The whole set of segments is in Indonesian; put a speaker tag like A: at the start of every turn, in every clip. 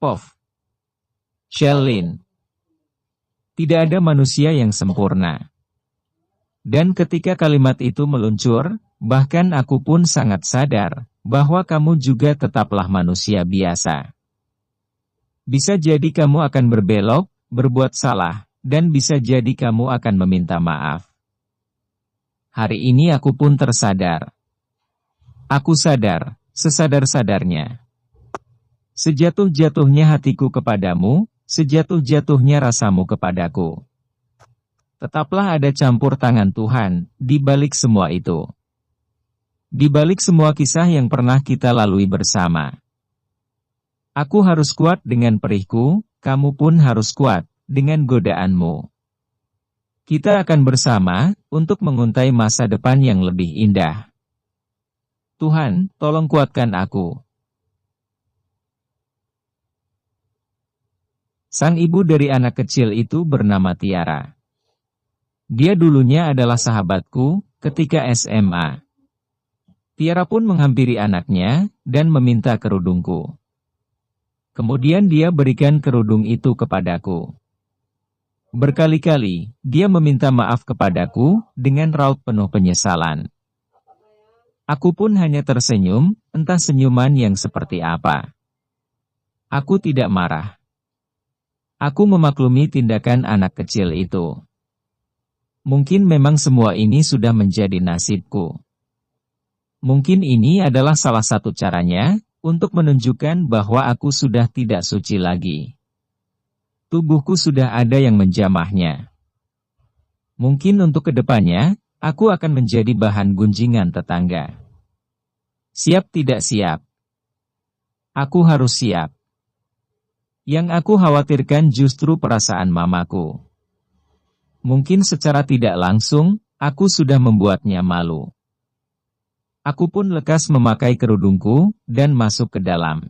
A: Pof. Shelin. Tidak ada manusia yang sempurna. Dan ketika kalimat itu meluncur, bahkan aku pun sangat sadar bahwa kamu juga tetaplah manusia biasa. Bisa jadi kamu akan berbelok, berbuat salah, dan bisa jadi kamu akan meminta maaf. Hari ini aku pun tersadar. Aku sadar, sesadar-sadarnya. Sejatuh-jatuhnya hatiku kepadamu, sejatuh-jatuhnya rasamu kepadaku. Tetaplah ada campur tangan Tuhan di balik semua itu. Di balik semua kisah yang pernah kita lalui bersama. Aku harus kuat dengan perihku, kamu pun harus kuat dengan godaanmu. Kita akan bersama untuk menguntai masa depan yang lebih indah. Tuhan, tolong kuatkan aku. Sang ibu dari anak kecil itu bernama Tiara. Dia dulunya adalah sahabatku ketika SMA. Tiara pun menghampiri anaknya dan meminta kerudungku. Kemudian dia berikan kerudung itu kepadaku. Berkali-kali, dia meminta maaf kepadaku dengan raut penuh penyesalan. Aku pun hanya tersenyum, entah senyuman yang seperti apa. Aku tidak marah. Aku memaklumi tindakan anak kecil itu. Mungkin memang semua ini sudah menjadi nasibku. Mungkin ini adalah salah satu caranya untuk menunjukkan bahwa aku sudah tidak suci lagi. Tubuhku sudah ada yang menjamahnya. Mungkin untuk kedepannya, aku akan menjadi bahan gunjingan tetangga. Siap tidak siap? Aku harus siap. Yang aku khawatirkan justru perasaan mamaku. Mungkin secara tidak langsung, aku sudah membuatnya malu. Aku pun lekas memakai kerudungku dan masuk ke dalam.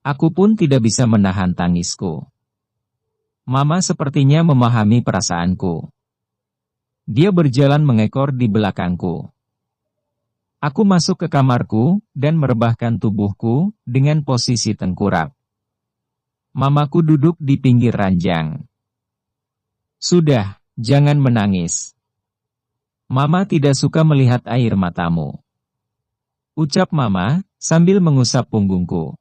A: Aku pun tidak bisa menahan tangisku. Mama sepertinya memahami perasaanku. Dia berjalan mengekor di belakangku. Aku masuk ke kamarku dan merebahkan tubuhku dengan posisi tengkurap. Mamaku duduk di pinggir ranjang. Sudah, jangan menangis. Mama tidak suka melihat air matamu. Ucap Mama, sambil mengusap punggungku.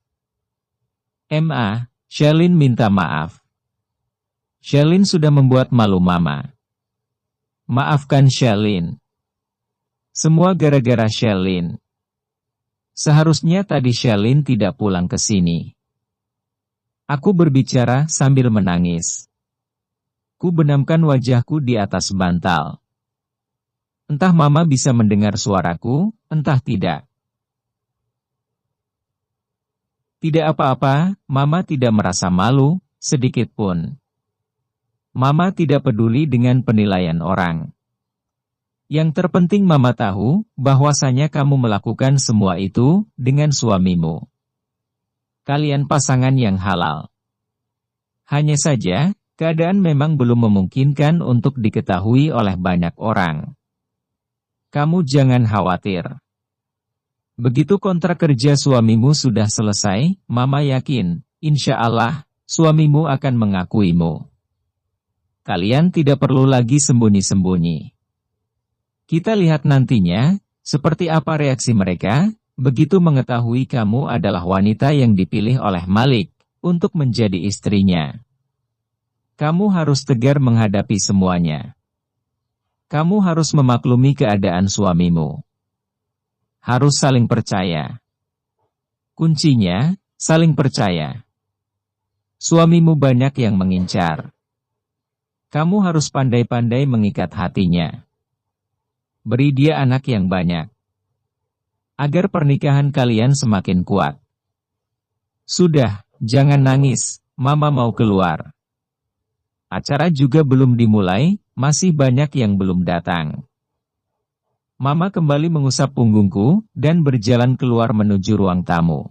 A: Shelin minta maaf. Shelin sudah membuat malu Mama. Maafkan Shelin. Semua gara-gara Shelin. Seharusnya tadi Shelin tidak pulang ke sini. Aku berbicara sambil menangis. Ku benamkan wajahku di atas bantal. Entah Mama bisa mendengar suaraku, entah tidak. Tidak apa-apa, Mama tidak merasa malu, sedikit pun. Mama tidak peduli dengan penilaian orang. Yang terpenting Mama tahu, bahwasanya kamu melakukan semua itu dengan suamimu. Kalian pasangan yang halal. Hanya saja, keadaan memang belum memungkinkan untuk diketahui oleh banyak orang. Kamu jangan khawatir. Begitu kontrak kerja suamimu sudah selesai, Mama yakin, insya Allah, suamimu akan mengakuimu. Kalian tidak perlu lagi sembunyi-sembunyi. Kita lihat nantinya, seperti apa reaksi mereka, begitu mengetahui kamu adalah wanita yang dipilih oleh Malik untuk menjadi istrinya. Kamu harus tegar menghadapi semuanya. Kamu harus memaklumi keadaan suamimu. Harus saling percaya. Kuncinya, saling percaya. Suamimu banyak yang mengincar. Kamu harus pandai-pandai mengikat hatinya. Beri dia anak yang banyak. Agar pernikahan kalian semakin kuat. Sudah, jangan nangis, Mama mau keluar. Acara juga belum dimulai, masih banyak yang belum datang. Mama kembali mengusap punggungku, dan berjalan keluar menuju ruang tamu.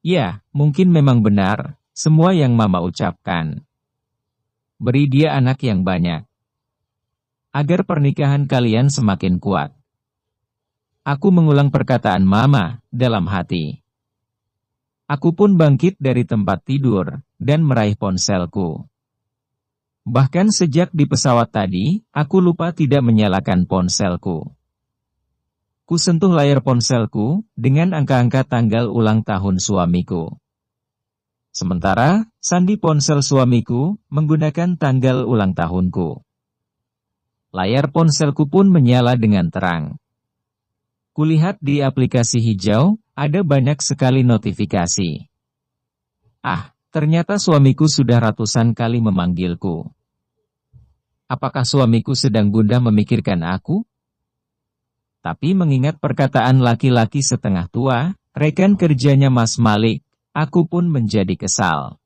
A: Ya, mungkin memang benar, semua yang Mama ucapkan. Beri dia anak yang banyak. Agar pernikahan kalian semakin kuat. Aku mengulang perkataan Mama dalam hati. Aku pun bangkit dari tempat tidur, dan meraih ponselku. Bahkan sejak di pesawat tadi, aku lupa tidak menyalakan ponselku. Ku sentuh layar ponselku, dengan angka-angka tanggal ulang tahun suamiku. Sementara, sandi ponsel suamiku, menggunakan tanggal ulang tahunku. Layar ponselku pun menyala dengan terang. Kulihat di aplikasi hijau, ada banyak sekali notifikasi. Ah, ternyata suamiku sudah ratusan kali memanggilku. Apakah suamiku sedang gundah memikirkan aku? Tapi mengingat perkataan laki-laki setengah tua, rekan kerjanya Mas Malik, aku pun menjadi kesal.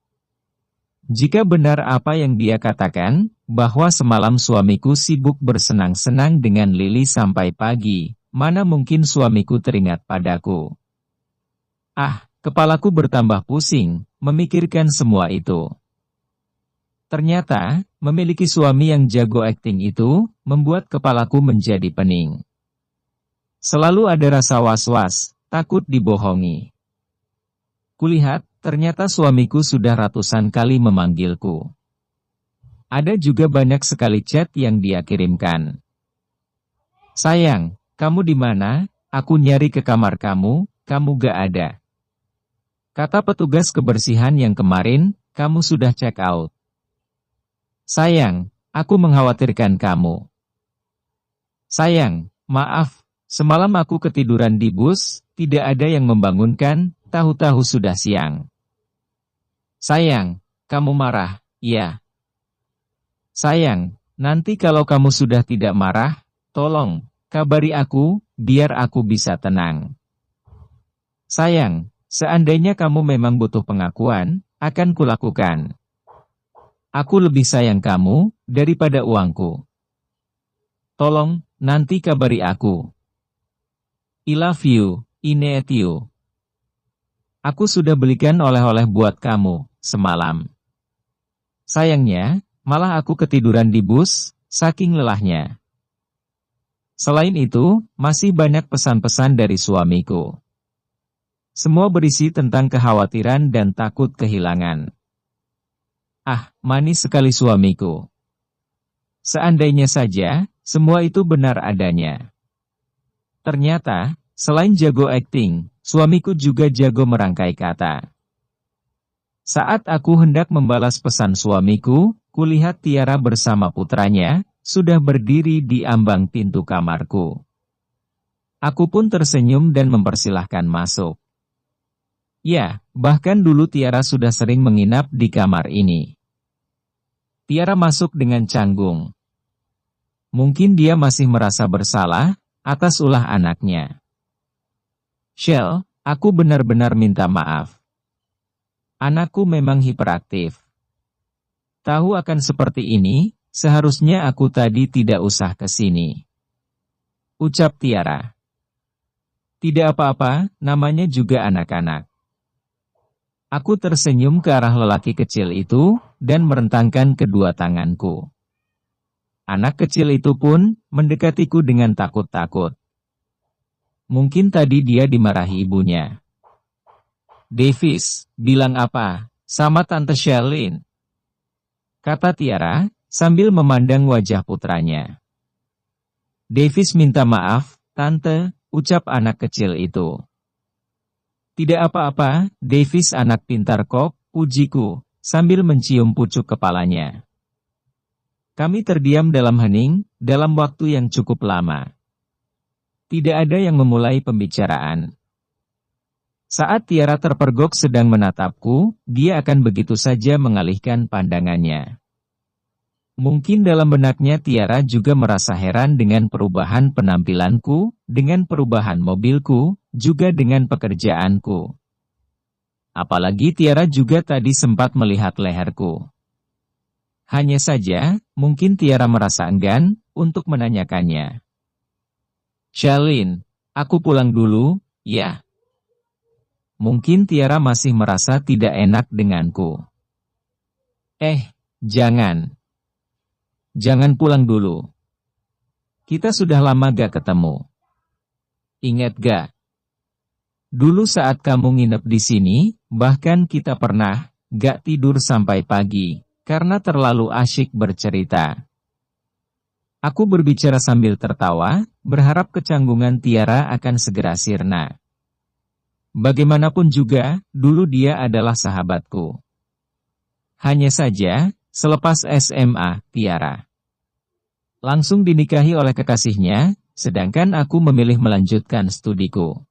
A: Jika benar apa yang dia katakan, bahwa semalam suamiku sibuk bersenang-senang dengan Lili sampai pagi, mana mungkin suamiku teringat padaku. Ah, kepalaku bertambah pusing, memikirkan semua itu. Ternyata, memiliki suami yang jago akting itu, membuat kepalaku menjadi pening. Selalu ada rasa was-was, takut dibohongi. Kulihat, ternyata suamiku sudah ratusan kali memanggilku. Ada juga banyak sekali chat yang dia kirimkan. Sayang, kamu di mana? Aku nyari ke kamar kamu gak ada. Kata petugas kebersihan yang kemarin, kamu sudah check out. Sayang, aku mengkhawatirkan kamu. Sayang, maaf. Semalam aku ketiduran di bus, tidak ada yang membangunkan, tahu-tahu sudah siang. Sayang, kamu marah, ya. Sayang, nanti kalau kamu sudah tidak marah, tolong, kabari aku, biar aku bisa tenang. Sayang, seandainya kamu memang butuh pengakuan, akan kulakukan. Aku lebih sayang kamu, daripada uangku. Tolong, nanti kabari aku. I love you, Ineet you. Aku sudah belikan oleh-oleh buat kamu, semalam. Sayangnya, malah aku ketiduran di bus, saking lelahnya. Selain itu, masih banyak pesan-pesan dari suamiku. Semua berisi tentang kekhawatiran dan takut kehilangan. Ah, manis sekali suamiku. Seandainya saja, semua itu benar adanya. Ternyata, selain jago akting, suamiku juga jago merangkai kata. Saat aku hendak membalas pesan suamiku, kulihat Tiara bersama putranya, sudah berdiri di ambang pintu kamarku. Aku pun tersenyum dan mempersilahkan masuk. Ya, bahkan dulu Tiara sudah sering menginap di kamar ini. Tiara masuk dengan canggung. Mungkin dia masih merasa bersalah atas ulah anaknya. Shell, aku benar-benar minta maaf. Anakku memang hiperaktif. Tahu akan seperti ini, seharusnya aku tadi tidak usah ke sini. Ucap Tiara. Tidak apa-apa, namanya juga anak-anak. Aku tersenyum ke arah lelaki kecil itu, dan merentangkan kedua tanganku. Anak kecil itu pun, mendekatiku dengan takut-takut. Mungkin tadi dia dimarahi ibunya. Davis, bilang apa, sama Tante Sherlyn? Kata Tiara, sambil memandang wajah putranya. Davis minta maaf, Tante, ucap anak kecil itu. Tidak apa-apa, Davis anak pintar kok, pujiku, sambil mencium pucuk kepalanya. Kami terdiam dalam hening, dalam waktu yang cukup lama. Tidak ada yang memulai pembicaraan. Saat Tiara terpergok sedang menatapku, dia akan begitu saja mengalihkan pandangannya. Mungkin dalam benaknya Tiara juga merasa heran dengan perubahan penampilanku, dengan perubahan mobilku, juga dengan pekerjaanku. Apalagi Tiara juga tadi sempat melihat leherku. Hanya saja, mungkin Tiara merasa enggan untuk menanyakannya. Sherlyn, aku pulang dulu, ya. Mungkin Tiara masih merasa tidak enak denganku. Jangan. Jangan pulang dulu. Kita sudah lama gak ketemu. Ingat gak? Dulu saat kamu nginep di sini, bahkan kita pernah gak tidur sampai pagi, karena terlalu asyik bercerita. Aku berbicara sambil tertawa, berharap kecanggungan Tiara akan segera sirna. Bagaimanapun juga, dulu dia adalah sahabatku. Hanya saja, selepas SMA, Tiara langsung dinikahi oleh kekasihnya, sedangkan aku memilih melanjutkan studiku.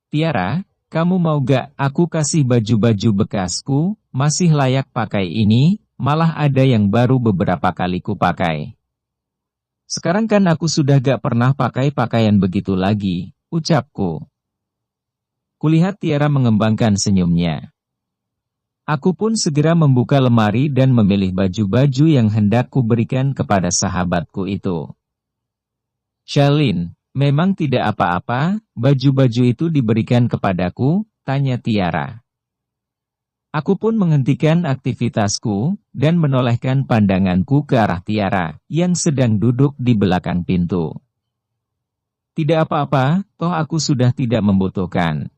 A: Tiara, kamu mau gak aku kasih baju-baju bekasku, masih layak pakai ini, malah ada yang baru beberapa kali ku pakai. Sekarang kan aku sudah gak pernah pakai pakaian begitu lagi, ucapku. Kulihat Tiara mengembangkan senyumnya. Aku pun segera membuka lemari dan memilih baju-baju yang hendak kuberikan kepada sahabatku itu. Charlene, memang tidak apa-apa, baju-baju itu diberikan kepadaku, tanya Tiara. Aku pun menghentikan aktivitasku, dan menolehkan pandanganku ke arah Tiara, yang sedang duduk di belakang pintu. Tidak apa-apa, toh aku sudah tidak membutuhkan.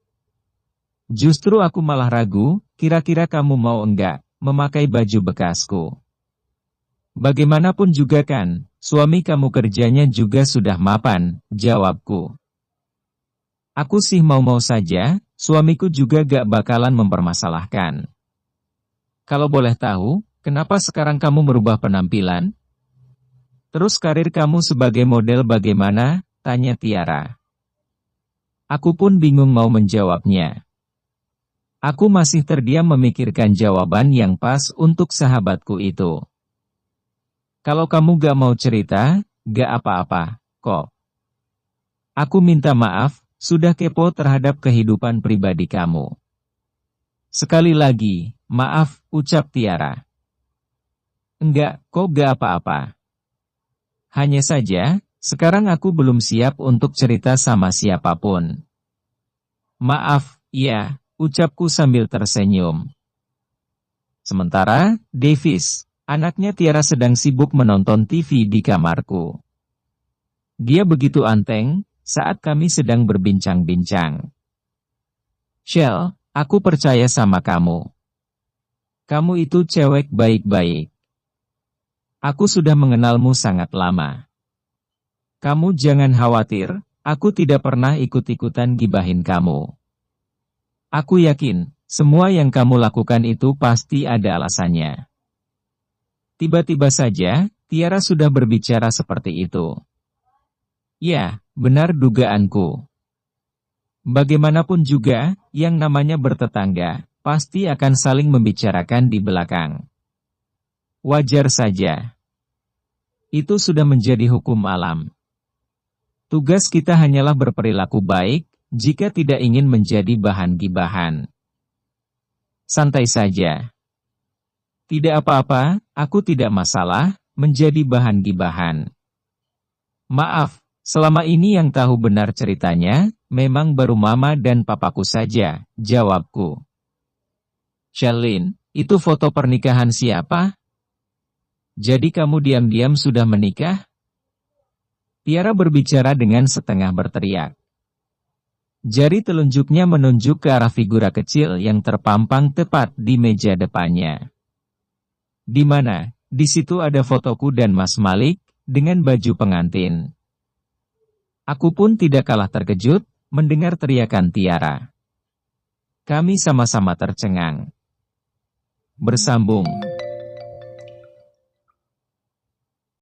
A: Justru aku malah ragu, kira-kira kamu mau enggak memakai baju bekasku. Bagaimanapun juga kan, suami kamu kerjanya juga sudah mapan, jawabku. Aku sih mau-mau saja, suamiku juga gak bakalan mempermasalahkan. Kalau boleh tahu, kenapa sekarang kamu merubah penampilan? Terus karir kamu sebagai model bagaimana? Tanya Tiara. Aku pun bingung mau menjawabnya. Aku masih terdiam memikirkan jawaban yang pas untuk sahabatku itu. Kalau kamu gak mau cerita, gak apa-apa, kok. Aku minta maaf, sudah kepo terhadap kehidupan pribadi kamu. Sekali lagi, maaf, ucap Tiara. Enggak, kok gak apa-apa. Hanya saja, sekarang aku belum siap untuk cerita sama siapapun. Maaf, ya. Ucapku sambil tersenyum. Sementara, Davis, anaknya Tiara sedang sibuk menonton TV di kamarku. Dia begitu anteng, saat kami sedang berbincang-bincang. Shell, aku percaya sama kamu. Kamu itu cewek baik-baik. Aku sudah mengenalmu sangat lama. Kamu jangan khawatir, aku tidak pernah ikut-ikutan gibahin kamu. Aku yakin, semua yang kamu lakukan itu pasti ada alasannya. Tiba-tiba saja, Tiara sudah berbicara seperti itu. Ya, benar dugaanku. Bagaimanapun juga, yang namanya bertetangga, pasti akan saling membicarakan di belakang. Wajar saja. Itu sudah menjadi hukum alam. Tugas kita hanyalah berperilaku baik, jika tidak ingin menjadi bahan gibahan. Santai saja. Tidak apa-apa, aku tidak masalah, menjadi bahan gibahan. Maaf, selama ini yang tahu benar ceritanya, memang baru mama dan papaku saja, jawabku. Charlene, itu foto pernikahan siapa? Jadi kamu diam-diam sudah menikah? Tiara berbicara dengan setengah berteriak. Jari telunjuknya menunjuk ke arah figura kecil yang terpampang tepat di meja depannya. Di mana? Di situ ada fotoku dan Mas Malik, dengan baju pengantin. Aku pun tidak kalah terkejut, mendengar teriakan Tiara. Kami sama-sama tercengang. Bersambung.